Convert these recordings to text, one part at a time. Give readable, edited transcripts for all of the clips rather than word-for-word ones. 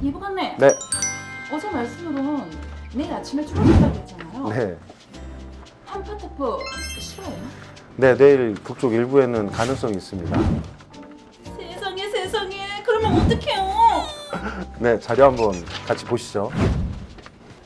이보관님, 네. 어제 말씀으론 내일 아침에 출발한다고 했잖아요. 네. 한파특보 싫어요? 네, 내일 북쪽 일부에는 가능성이 있습니다. 세상에 세상에, 그러면 어떡해요? 네, 자료 한번 같이 보시죠.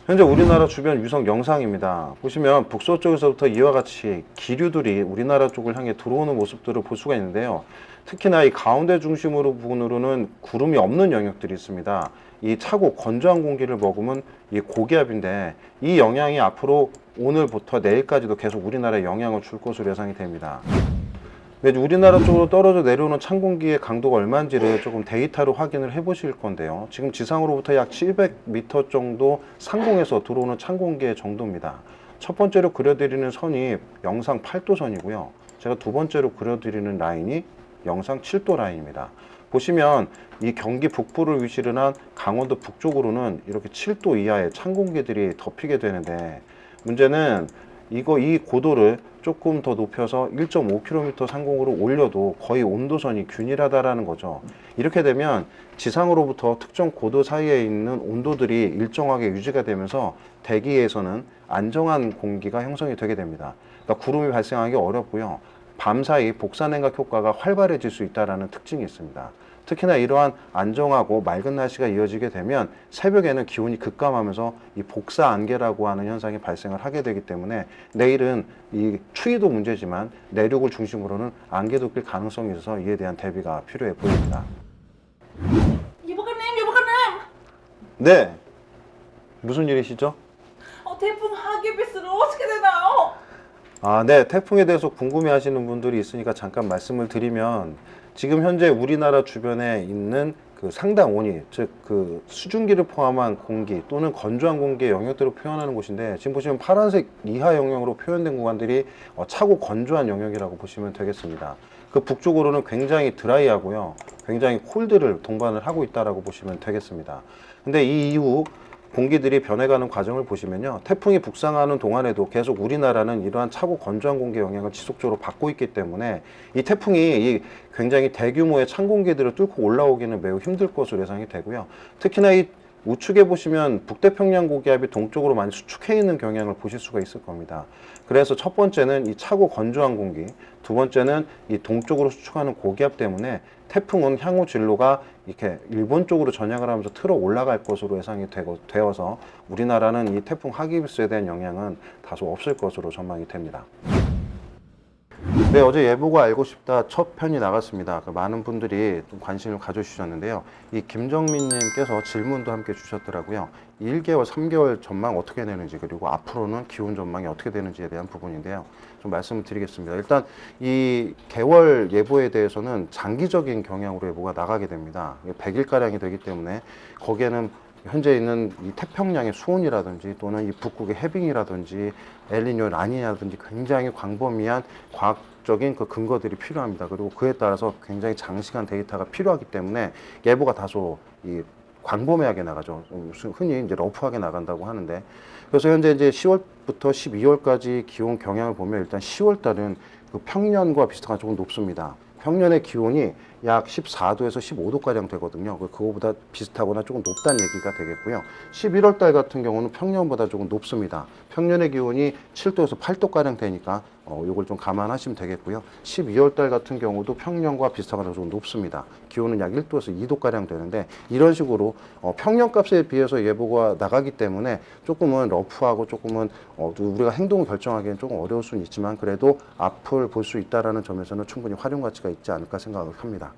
현재 우리나라 주변 위성 영상입니다. 보시면 북서쪽에서부터 이와 같이 기류들이 우리나라 쪽을 향해 들어오는 모습들을 볼 수가 있는데요. 특히나 이 가운데 중심으로 부분으로는 구름이 없는 영역들이 있습니다. 이 차고 건조한 공기를 머금은 이 고기압인데 이 영향이 앞으로 오늘부터 내일까지도 계속 우리나라에 영향을 줄 것으로 예상이 됩니다. 우리나라 쪽으로 떨어져 내려오는 찬 공기의 강도가 얼마인지를 조금 데이터로 확인을 해 보실 건데요. 지금 지상으로부터 약 700m 정도 상공에서 들어오는 찬 공기의 정도입니다. 첫 번째로 그려드리는 선이 영상 8도선이고요. 제가 두 번째로 그려드리는 라인이 영상 7도 라인입니다. 보시면 이 경기 북부를 위치를 한 강원도 북쪽으로는 이렇게 7도 이하의 찬 공기들이 덮이게 되는데, 문제는 이 고도를 조금 더 높여서 1.5km 상공으로 올려도 거의 온도선이 균일하다라는 거죠. 이렇게 되면 지상으로부터 특정 고도 사이에 있는 온도들이 일정하게 유지가 되면서 대기에서는 안정한 공기가 형성이 되게 됩니다. 그러니까 구름이 발생하기 어렵고요. 밤사이 복사냉각 효과가 활발해질 수 있다는 특징이 있습니다. 특히나 이러한 안정하고 맑은 날씨가 이어지게 되면 새벽에는 기온이 급감하면서 이 복사 안개라고 하는 현상이 발생을 하게 되기 때문에 내일은 이 추위도 문제지만 내륙을 중심으로는 안개도 낄 가능성이 있어서 이에 대한 대비가 필요해 보입니다. 이보관님. 네, 무슨 일이시죠? 태풍 하기비스는 어떻게 되나요? 네, 태풍에 대해서 궁금해하시는 분들이 있으니까 잠깐 말씀을 드리면, 지금 현재 우리나라 주변에 있는 그 상당 원위, 즉 그 수증기를 포함한 공기 또는 건조한 공기의 영역들을 표현하는 곳인데, 지금 보시면 파란색 이하 영역으로 표현된 구간들이 차고 건조한 영역이라고 보시면 되겠습니다. 그 북쪽으로는 굉장히 드라이하고요, 굉장히 콜드를 동반을 하고 있다라고 보시면 되겠습니다. 근데 이 이후 공기들이 변해가는 과정을 보시면요, 태풍이 북상하는 동안에도 계속 우리나라는 이러한 차고 건조한 공기 영향을 지속적으로 받고 있기 때문에 이 태풍이 굉장히 대규모의 찬 공기들을 뚫고 올라오기는 매우 힘들 것으로 예상이 되고요. 특히나 이 우측에 보시면 북태평양 고기압이 동쪽으로 많이 수축해 있는 경향을 보실 수가 있을 겁니다. 그래서 첫 번째는 이 차고 건조한 공기, 두 번째는 이 동쪽으로 수축하는 고기압 때문에 태풍은 향후 진로가 이렇게 일본 쪽으로 전향을 하면서 틀어 올라갈 것으로 예상이 되어서 우리나라는 이 태풍 하기비스에 대한 영향은 다소 없을 것으로 전망이 됩니다. 네, 어제 예보가 알고 싶다 첫 편이 나갔습니다. 많은 분들이 좀 관심을 가져주셨는데요. 이 김정민님께서 질문도 함께 주셨더라고요. 1개월, 3개월 전망 어떻게 되는지, 그리고 앞으로는 기온 전망이 어떻게 되는지에 대한 부분인데요. 좀 말씀을 드리겠습니다. 일단 이 개월 예보에 대해서는 장기적인 경향으로 예보가 나가게 됩니다. 100일가량이 되기 때문에 거기에는 현재 있는 이 태평양의 수온이라든지 또는 이 북극의 해빙이라든지 엘니뇨, 라니냐라든지 굉장히 광범위한 과학적인 그 근거들이 필요합니다. 그리고 그에 따라서 굉장히 장시간 데이터가 필요하기 때문에 예보가 다소 이 광범위하게 나가죠. 흔히 이제 러프하게 나간다고 하는데, 그래서 현재 이제 10월부터 12월까지 기온 경향을 보면 일단 10월 달은 그 평년과 비슷하게 조금 높습니다. 평년의 기온이 약 14도에서 15도가량 되거든요. 그거보다 비슷하거나 조금 높다는 얘기가 되겠고요. 11월 달 같은 경우는 평년보다 조금 높습니다. 평년의 기온이 7도에서 8도가량 되니까 이걸 좀 감안하시면 되겠고요. 12월 달 같은 경우도 평년과 비슷하거나 조금 높습니다. 기온은 약 1도에서 2도가량 되는데, 이런 식으로 평년값에 비해서 예보가 나가기 때문에 조금은 러프하고 조금은 우리가 행동을 결정하기에는 조금 어려울 수는 있지만, 그래도 앞을 볼 수 있다는 점에서는 충분히 활용 가치가 있지 않을까 생각을 합니다.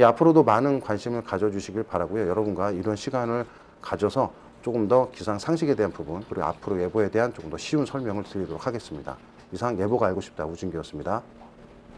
앞으로도 많은 관심을 가져주시길 바라고요. 여러분과 이런 시간을 가져서 조금 더 기상 상식에 대한 부분, 그리고 앞으로 예보에 대한 조금 더 쉬운 설명을 드리도록 하겠습니다. 이상 예보가 알고 싶다 우진기였습니다.